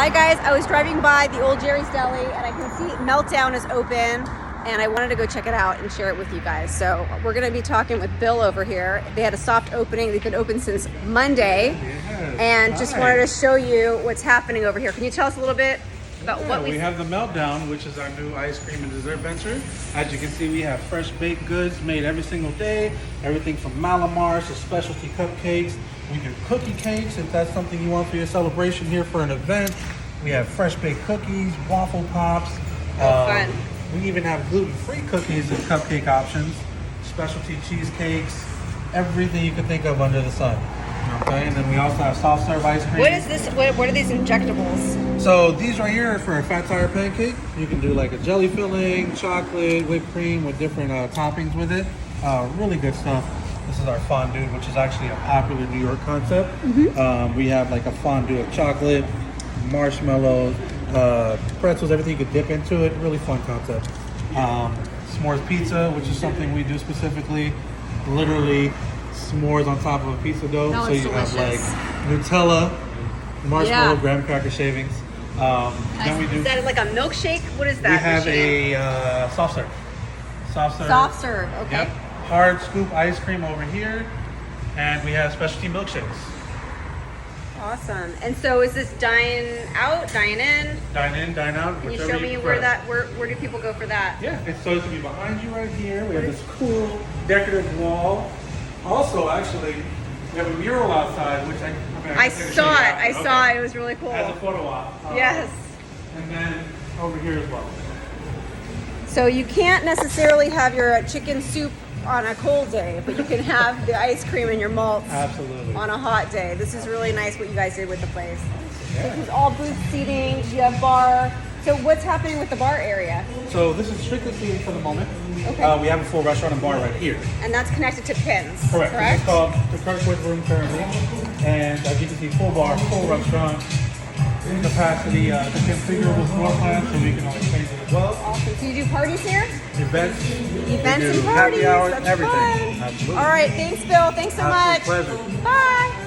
Hi guys, I was driving by the old Jerry's Deli and I can see Meltdown is open and I wanted to go check it out and share it with you guys. So we're gonna be talking with Bill over here. They had a soft opening. They've been open since Monday. Yes. And just wanted to show you what's happening over here. Can you tell us a little bit about what we have the Meltdown, which is our new ice cream and dessert venture. As you can see, we have fresh baked goods made every single day. Everything from Malamars to specialty cupcakes. We do cookie cakes if that's something you want for your celebration here for an event. We have fresh baked cookies, waffle pops. Fun. We even have gluten-free cookies and cupcake options, specialty cheesecakes, everything you can think of under the sun. Okay, and then we also have soft serve ice cream. What is this? What are these injectables? So these right here are for a fat tire pancake. You can do like a jelly filling, chocolate, whipped cream with different toppings with it. Really good stuff. This is our fondue, which is actually a popular New York concept. We have like a fondue of chocolate, marshmallows, pretzels, everything you could dip into it. Really fun concept. S'mores pizza, which is something we do specifically. Literally s'mores on top of a pizza dough. No, So it's you delicious. have like Nutella, marshmallow, graham cracker shavings. Then we do. Is that like a milkshake? What is that? We have machine? a soft serve. Soft serve. Soft serve. Okay. Yep. Hard scoop ice cream over here, and we have specialty milkshakes. Awesome. And so is this dine out, dine in? Dine in, dine out. Can you whichever show me prefer. where do people go for that? Yeah, so it's gonna be behind you right here. We have this cool decorative wall. Also, actually, we have a mural outside, which I saw it. I saw it. It was really cool. As a photo op. Yes. And then over here as well. So you can't necessarily have your chicken soup on a cold day, but you can have the ice cream and your malts Absolutely. on a hot day. This is really nice what you guys did with the place. This is all booth seating. You have bar. So what's happening with the bar area? So this is strictly seating for the moment. Okay. We have a full restaurant and bar right here. And that's connected to Pinz. Correct. This is called the Kirkwood Room currently. And as you can see, full bar, full restaurant. Capacity, the configurable floor plan, so we can always change it as well. Awesome. So you do parties here? Events. Events we do and parties. Happy hours, That's everything. fun. Absolutely. All right. Thanks, Bill. Thanks so much. Absolute pleasure. Bye.